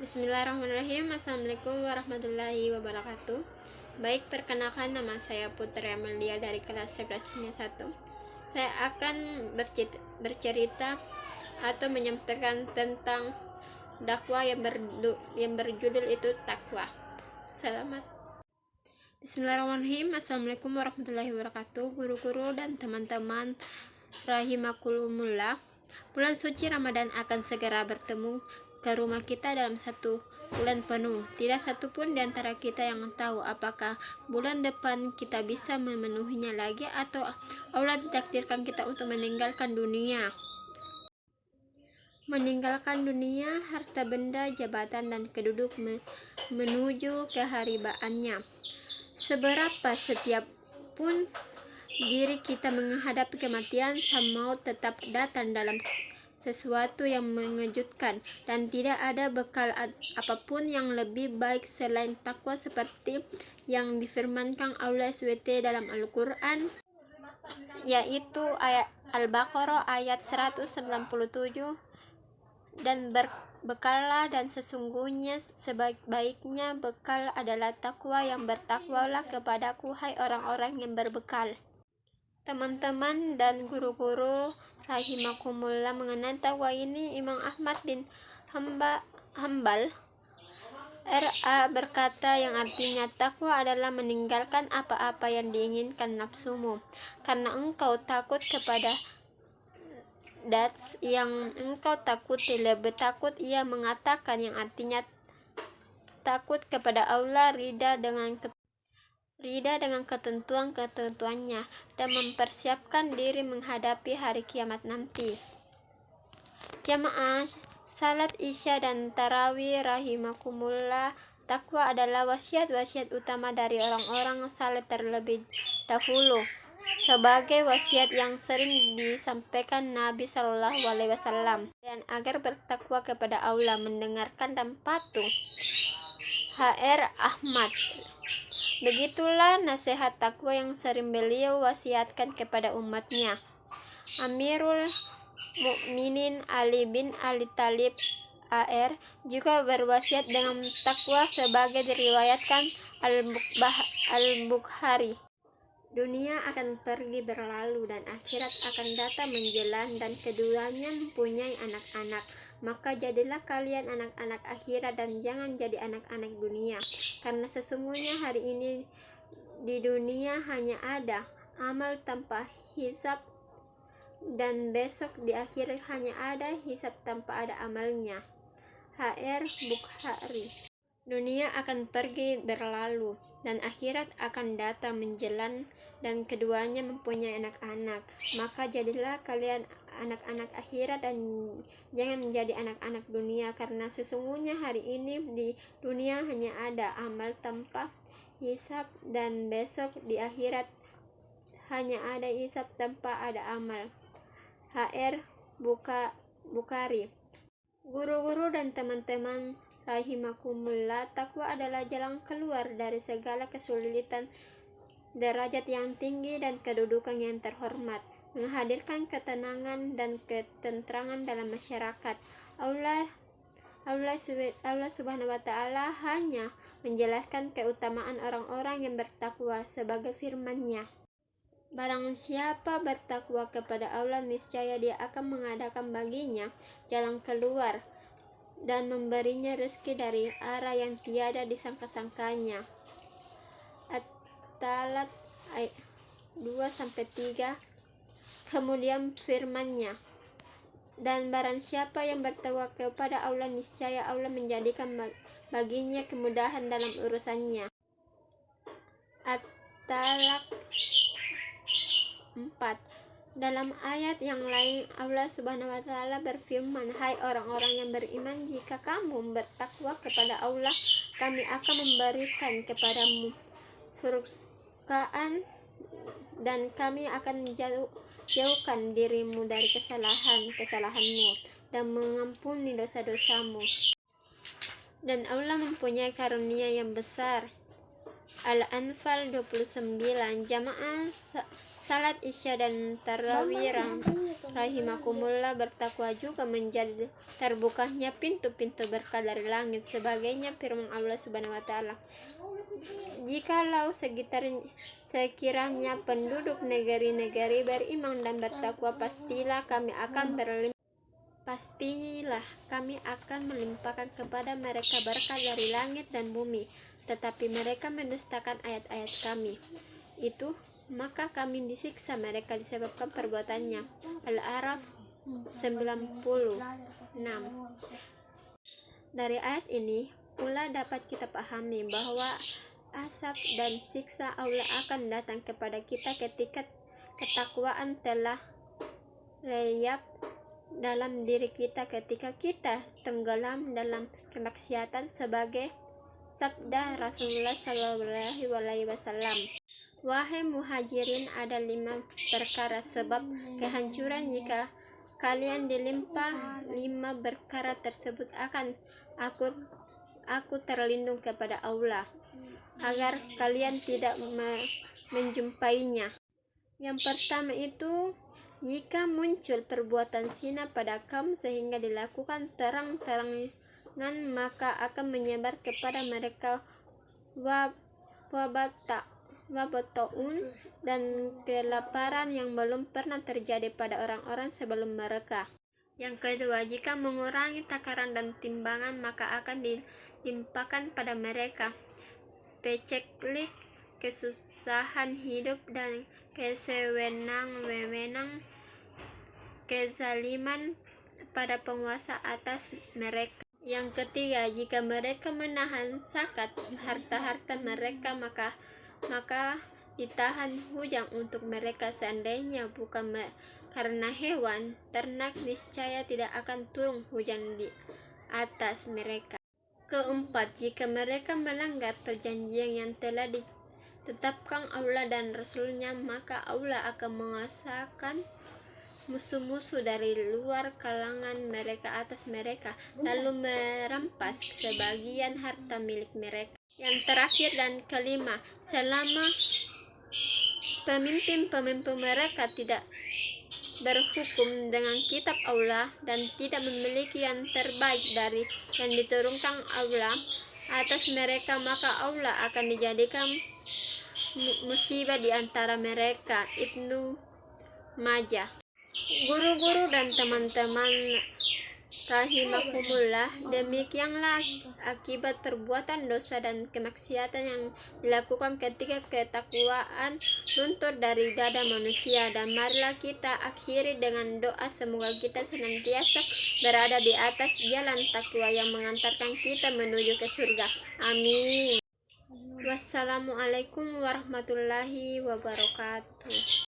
Bismillahirrahmanirrahim. Assalamualaikum warahmatullahi wabarakatuh. Baik, perkenalkan, nama saya Putri Amelia dari kelas 11-1. Saya akan bercerita atau menyampaikan tentang dakwah yang berjudul itu takwa. Selamat. Bismillahirrahmanirrahim. Assalamualaikum warahmatullahi wabarakatuh. Guru-guru dan teman-teman rahimakumullah. Bulan suci Ramadan akan segera bertemu ke rumah kita dalam 1 bulan penuh. Tidak satupun di antara kita yang tahu apakah bulan depan kita bisa memenuhinya lagi atau Allah takdirkan kita untuk meninggalkan dunia. Meninggalkan dunia, harta benda, jabatan, dan keduduk menuju keharibaannya. Seberapa setiap pun diri kita menghadapi kematian, sang maut tetap datang dalam sesuatu yang mengejutkan, dan tidak ada bekal apapun yang lebih baik selain takwa, seperti yang difirmankan Allah SWT dalam Al-Quran, yaitu ayat Al-Baqarah ayat 197, dan berbekallah, dan sesungguhnya sebaik-baiknya bekal adalah takwa, yang bertakwalah kepadaku, hai orang-orang yang berbekal. Teman-teman dan guru-guru rahimakumullah, mengenai takwa ini Imam Ahmad bin Hambal RA berkata, yang artinya takwa adalah meninggalkan apa-apa yang diinginkan nafsumu karena engkau takut kepada dat yang engkau takuti. Lebih takut ia mengatakan, yang artinya takut kepada Allah, ridha dengan ketentuan-ketentuannya, dan mempersiapkan diri menghadapi hari kiamat nanti. Jamaah salat Isya dan Tarawih rahimakumullah, takwa adalah wasiat-wasiat utama dari orang-orang saleh terlebih dahulu, sebagai wasiat yang sering disampaikan Nabi SAW, dan agar bertakwa kepada Allah, mendengarkan dan patuh. HR Ahmad. Begitulah nasihat takwa yang sering beliau wasiatkan kepada umatnya. Amirul Mukminin Ali bin Ali Thalib AR juga berwasiat dengan takwa sebagai diriwayatkan Al-Bukhari. Dunia akan pergi berlalu dan akhirat akan datang menjelang, dan keduanya mempunyai anak-anak. Maka jadilah kalian anak-anak akhirat dan jangan jadi anak-anak dunia, karena sesungguhnya hari ini di dunia hanya ada amal tanpa hisab, dan besok di akhirat hanya ada hisab tanpa ada amalnya. HR Bukhari. Dunia akan pergi berlalu dan akhirat akan datang menjelang, dan keduanya mempunyai anak-anak. Maka jadilah kalian anak-anak akhirat dan jangan menjadi anak-anak dunia, karena sesungguhnya hari ini di dunia hanya ada amal tanpa hisab, dan besok di akhirat hanya ada hisab tanpa ada amal. HR Bukhari. Guru-guru dan teman-teman rahimakumullah, takwa adalah jalan keluar dari segala kesulitan, derajat yang tinggi dan kedudukan yang terhormat, menghadirkan ketenangan dan ketentrangan dalam masyarakat. Allah Subhanahu wa Ta'ala hanya menjelaskan keutamaan orang-orang yang bertakwa sebagai firman-Nya, barang siapa bertakwa kepada Allah, niscaya Dia akan mengadakan baginya jalan keluar dan memberinya rezeki dari arah yang tiada disangka-sangkanya. At-Talat ayat 2-3. Kemudian firman-Nya, dan barang siapa yang bertakwa kepada Allah, niscaya Allah menjadikan baginya kemudahan dalam urusannya. At-Talaq 4. Dalam ayat yang lain Allah Subhanahu wa Ta'ala berfirman, hai orang-orang yang beriman, jika kamu bertakwa kepada Allah, kami akan memberikan kepadamu furqaan, dan kami akan jauhkan dirimu dari kesalahanmu dan mengampuni dosa-dosamu. Dan Allah mempunyai karunia yang besar. Al-Anfal 29. Jamaah salat isya dan tarawih rahimakumullah. Bertakwa juga menjadi terbukanya pintu-pintu berkah dari langit, sebagainya firman Allah Subhanahu wa taala, jikalau sekiranya penduduk negeri-negeri beriman dan bertakwa, pastilah kami akan melimpahkan kepada mereka berkah dari langit dan bumi, tetapi mereka mendustakan ayat-ayat kami. Maka kami disiksa mereka disebabkan perbuatannya. Al-A'raf 96. Dari ayat ini pula dapat kita pahami bahwa azab dan siksa Allah akan datang kepada kita ketika ketakwaan telah leyap dalam diri kita, ketika kita tenggelam dalam kemaksiatan, sebagai sabda Rasulullah SAW, wahai muhajirin, ada 5 perkara sebab kehancuran jika kalian dilimpa 5 perkara tersebut akan aku terlindung kepada Allah agar kalian tidak menjumpainya. Yang pertama itu, jika muncul perbuatan zina pada kaum sehingga dilakukan terang-terangan, maka akan menyebar kepada mereka wabataun dan kelaparan yang belum pernah terjadi pada orang-orang sebelum mereka. Yang kedua, jika mengurangi takaran dan timbangan, maka akan dilimpahkan pada mereka peceklik, kesusahan hidup, dan kesewenang-wenang, kezaliman pada penguasa atas mereka. Yang ketiga, jika mereka menahan zakat harta-harta mereka, maka ditahan hujan untuk mereka. Seandainya bukan karena hewan ternak, niscaya tidak akan turun hujan di atas mereka. Keempat, jika mereka melanggar perjanjian yang telah ditetapkan Allah dan Rasulnya, maka Allah akan menguasakan musuh-musuh dari luar kalangan mereka atas mereka, lalu merampas sebagian harta milik mereka. Yang terakhir dan kelima, selama pemimpin-pemimpin mereka tidak berhukum dengan kitab Allah dan tidak memiliki yang terbaik dari yang diturunkan Allah atas mereka, maka Allah akan dijadikan musibah di antara mereka. Ibnu Majah. Guru-guru dan teman-teman rahimakumullah, demikianlah akibat perbuatan dosa dan kemaksiatan yang dilakukan ketika ketakwaan luntur dari dada manusia. Dan marilah kita akhiri dengan doa, semoga kita senantiasa berada di atas jalan takwa yang mengantarkan kita menuju ke surga. Amin. Wassalamualaikum warahmatullahi wabarakatuh.